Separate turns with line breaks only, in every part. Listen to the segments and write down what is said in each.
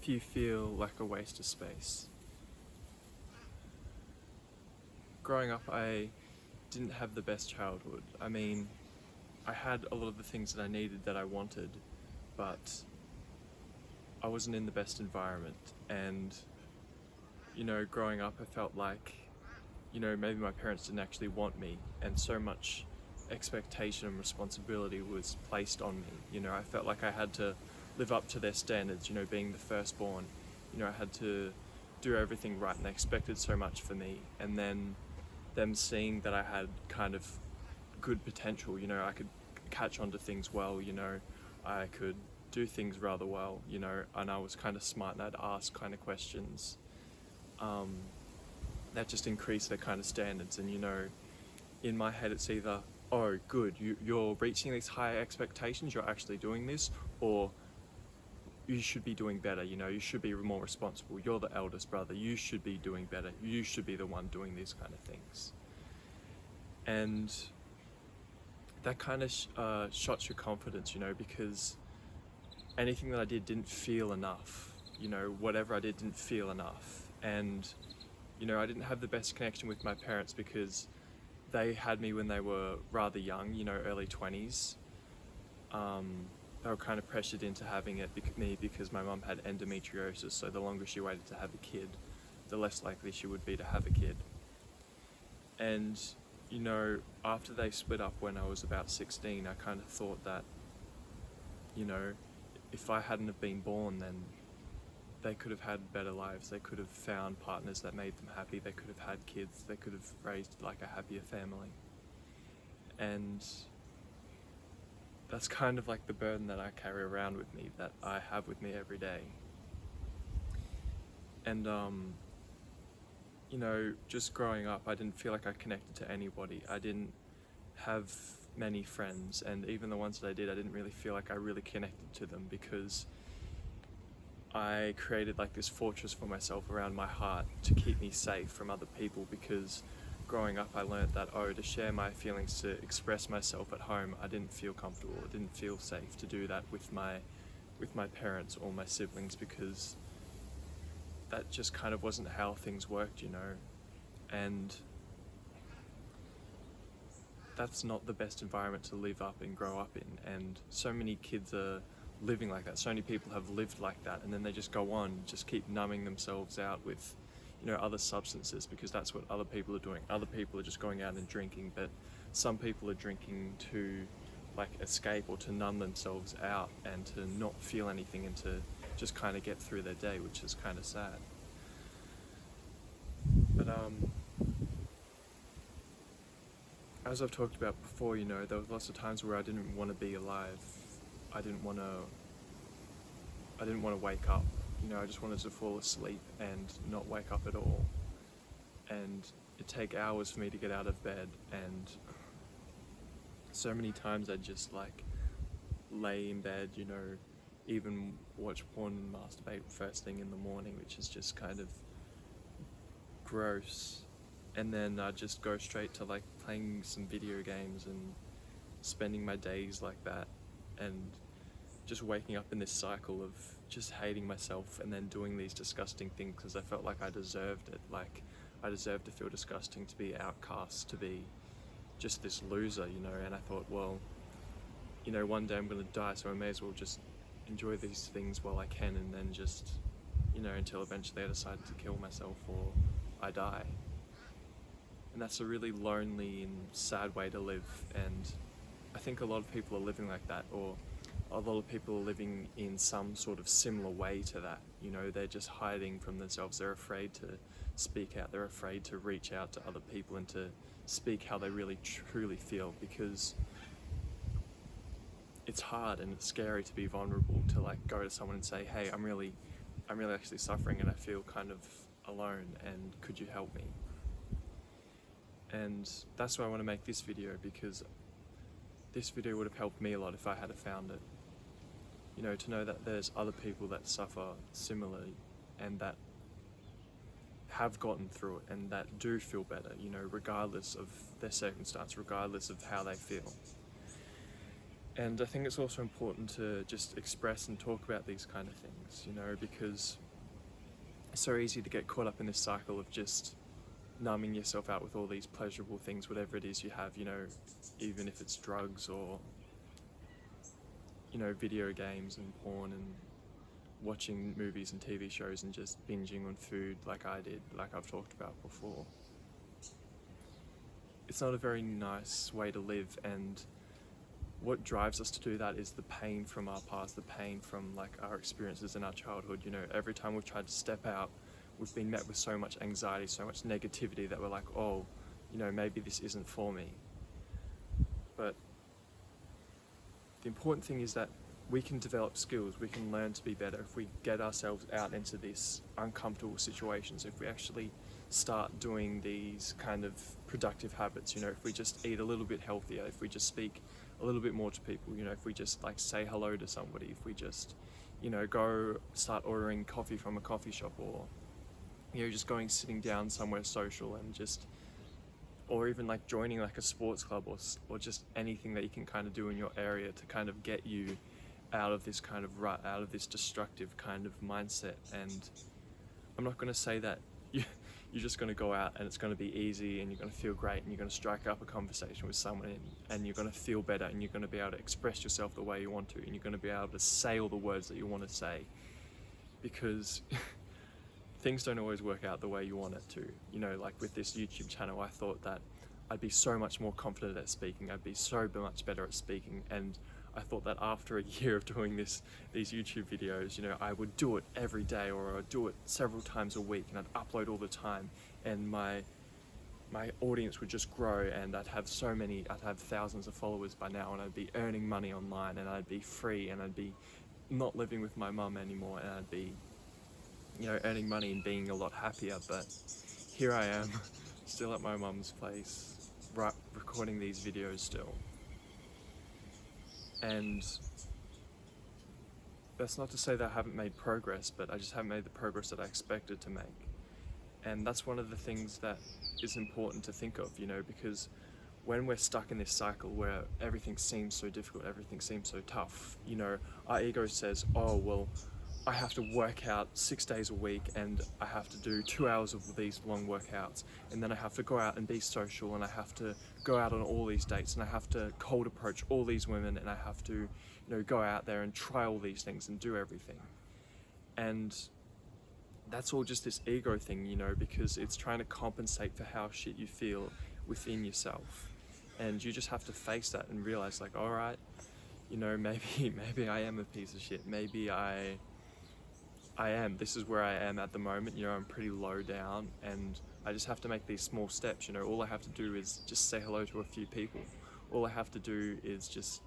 if you feel like a waste of space. Growing up, I didn't have the best childhood. I mean, I had a lot of the things that I needed, that I wanted, but I wasn't in the best environment. And, growing up, I felt like, maybe my parents didn't actually want me, and so much expectation and responsibility was placed on me. I felt like I had to live up to their standards, being the firstborn. I had to do everything right, and they expected so much for me. And then them seeing that I had kind of good potential, I could catch on to things well, I could do things rather well, and I was kind of smart and I'd ask kind of questions. That just increased their kind of standards. And in my head it's either, oh good, you're reaching these higher expectations, you're actually doing this, or you should be doing better, you should be more responsible, you're the eldest brother, you should be doing better, you should be the one doing these kind of things. And that kind of shots your confidence, because anything that I did didn't feel enough. Whatever I did didn't feel enough. And I didn't have the best connection with my parents because they had me when they were rather young, early 20s. They were kind of pressured into having me because my mum had endometriosis, so the longer she waited to have a kid, the less likely she would be to have a kid. And after they split up when I was about 16, I kind of thought that, if I hadn't have been born, then they could have had better lives. They could have found partners that made them happy. They could have had kids. They could have raised like a happier family. And that's kind of like the burden that I carry around with me, that I have with me every day. And just growing up, I didn't feel like I connected to anybody. I didn't have many friends, and even the ones that I did, I didn't really feel like I really connected to them, because I created like this fortress for myself around my heart to keep me safe from other people. Because growing up, I learned that, to share my feelings, to express myself at home, I didn't feel comfortable. I didn't feel safe to do that with my parents or my siblings, because that just kind of wasn't how things worked, and that's not the best environment to live up and grow up in. And so many kids are living like that. So many people have lived like that, and then they just go on, just keep numbing themselves out with, other substances, because that's what other people are doing. Other people are just going out and drinking, but some people are drinking to like escape or to numb themselves out and to not feel anything, and to just kind of get through their day, which is kind of sad. But as I've talked about before, there was lots of times where I didn't want to be alive. I didn't want to wake up. I just wanted to fall asleep and not wake up at all. And it'd take hours for me to get out of bed, and so many times I'd just like lay in bed, even watch porn and masturbate first thing in the morning, which is just kind of gross. And then I'd just go straight to like playing some video games and spending my days like that, and just waking up in this cycle of just hating myself and then doing these disgusting things because I felt like I deserved it. Like I deserved to feel disgusting, to be outcast, to be just this loser, and I thought, well, one day I'm going to die, so I may as well just enjoy these things while I can, and then just, until eventually I decide to kill myself or I die. And that's a really lonely and sad way to live, and I think a lot of people are living like that, or a lot of people are living in some sort of similar way to that. They're just hiding from themselves. They're afraid to speak out. They're afraid to reach out to other people and to speak how they really truly feel, because it's hard and it's scary to be vulnerable, to like go to someone and say, hey, I'm really actually suffering and I feel kind of alone, and could you help me? And that's why I want to make this video, because this video would have helped me a lot if I had found it. To know that there's other people that suffer similarly and that have gotten through it and that do feel better, regardless of their circumstance, regardless of how they feel. And I think it's also important to just express and talk about these kind of things, you know, because it's so easy to get caught up in this cycle of just numbing yourself out with all these pleasurable things, whatever it is you have, you know, even if it's drugs or, you know, video games and porn and watching movies and TV shows and just binging on food like I did, like I've talked about before. It's not a very nice way to live, and what drives us to do that is the pain from our past, the pain from like our experiences in our childhood. You know, every time we've tried to step out, we've been met with so much anxiety, so much negativity that we're like, oh, you know, maybe this isn't for me. But the important thing is that we can develop skills, we can learn to be better if we get ourselves out into these uncomfortable situations, if we actually start doing these kind of productive habits, you know, if we just eat a little bit healthier, if we just speak a little bit more to people, you know, if we just like say hello to somebody, if we just, you know, go start ordering coffee from a coffee shop, or, you know, just going sitting down somewhere social and just, or even like joining like a sports club, or just anything that you can kind of do in your area to kind of get you out of this kind of rut, out of this destructive kind of mindset. And I'm not going to say that you're just going to go out and it's going to be easy and you're going to feel great and you're going to strike up a conversation with someone and you're going to feel better and you're going to be able to express yourself the way you want to and you're going to be able to say all the words that you want to say, because things don't always work out the way you want it to. You know, like with this YouTube channel, I thought that I'd be so much more confident at speaking, I'd be so much better at speaking, and I thought that after a year of doing these YouTube videos, you know, I would do it every day, or I'd do it several times a week, and I'd upload all the time, and my audience would just grow, and I'd have thousands of followers by now, and I'd be earning money online, and I'd be free, and I'd be not living with my mum anymore, and I'd be, you know, earning money and being a lot happier. But here I am, still at my mum's place, recording these videos still. And that's not to say that I haven't made progress, but I just haven't made the progress that I expected to make. And that's one of the things that is important to think of, you know, because when we're stuck in this cycle where everything seems so difficult, everything seems so tough, you know, our ego says, oh, well, I have to work out 6 days a week and I have to do 2 hours of these long workouts, and then I have to go out and be social, and I have to go out on all these dates, and I have to cold approach all these women, and I have to, you know, go out there and try all these things and do everything. And that's all just this ego thing, you know, because it's trying to compensate for how shit you feel within yourself. And you just have to face that and realize, like, all right, you know, maybe I am a piece of shit. Maybe I am. This is where I am at the moment. You know, I'm pretty low down, and I just have to make these small steps. You know, all I have to do is just say hello to a few people. All I have to do is just,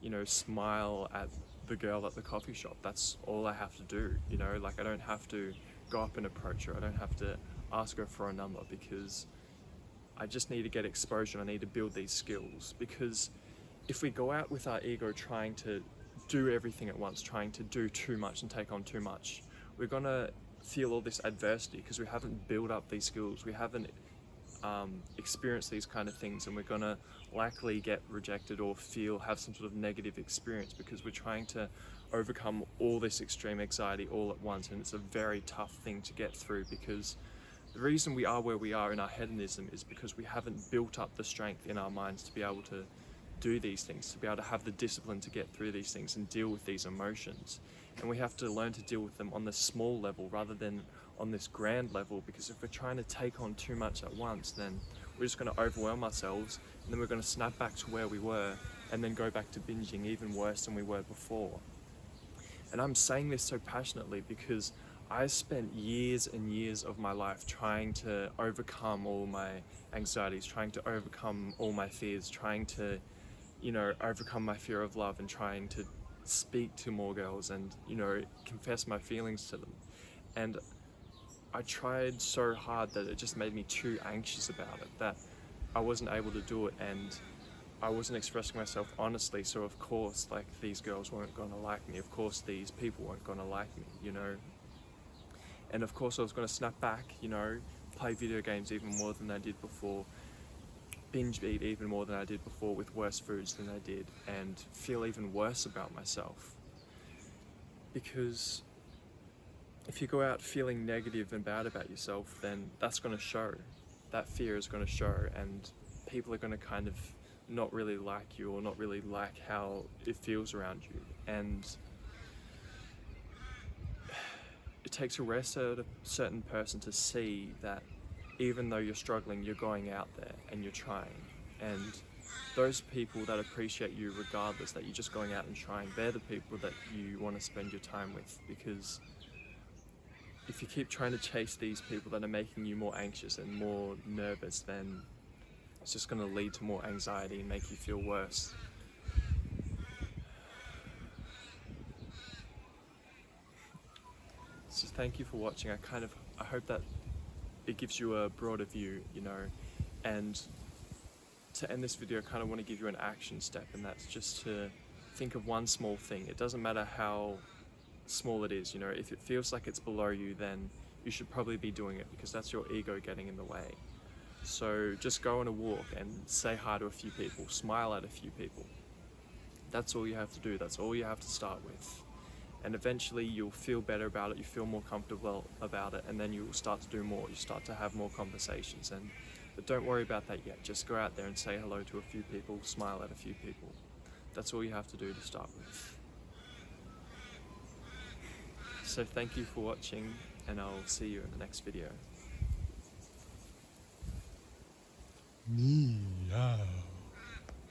you know, smile at the girl at the coffee shop. That's all I have to do. You know, like, I don't have to go up and approach her. I don't have to ask her for a number, because I just need to get exposure. I need to build these skills, because if we go out with our ego trying to do everything at once, trying to do too much and take on too much, we're gonna feel all this adversity because we haven't built up these skills, we haven't experienced these kind of things, and we're gonna likely get rejected or have some sort of negative experience because we're trying to overcome all this extreme anxiety all at once. And it's a very tough thing to get through, because the reason we are where we are in our hedonism is because we haven't built up the strength in our minds to be able to do these things, to be able to have the discipline to get through these things and deal with these emotions. And we have to learn to deal with them on the small level rather than on this grand level, because if we're trying to take on too much at once, then we're just going to overwhelm ourselves, and then we're going to snap back to where we were and then go back to binging even worse than we were before. And I'm saying this so passionately because I spent years and years of my life trying to overcome all my anxieties, trying to overcome all my fears, trying to, you know, overcome my fear of love, and trying to speak to more girls and, you know, confess my feelings to them. And I tried so hard that it just made me too anxious about it, that I wasn't able to do it, and I wasn't expressing myself honestly. So of course, like, these girls weren't gonna like me, of course these people weren't gonna like me, you know. And of course I was gonna snap back, you know, play video games even more than I did before, binge eat even more than I did before with worse foods than I did, and feel even worse about myself. Because if you go out feeling negative and bad about yourself, then that's going to show. That fear is going to show, and people are going to kind of not really like you, or not really like how it feels around you. And it takes a certain person to see that even though you're struggling, you're going out there and you're trying. And those people that appreciate you regardless, that you're just going out and trying, they're the people that you want to spend your time with. Because if you keep trying to chase these people that are making you more anxious and more nervous, then it's just going to lead to more anxiety and make you feel worse. So thank you for watching. I hope that it gives you a broader view, you know. And to end this video, I kind of want to give you an action step, and that's just to think of one small thing. It doesn't matter how small it is, you know. If it feels like it's below you, then you should probably be doing it, because that's your ego getting in the way. So just go on a walk and say hi to a few people, smile at a few people. That's all you have to do. That's all you have to start with. And eventually you'll feel better about it, you feel more comfortable about it, and then you'll start to do more. You start to have more conversations. But don't worry about that yet. Just go out there and say hello to a few people, smile at a few people. That's all you have to do to start with. So thank you for watching, and I'll see you in the next video.
Meow.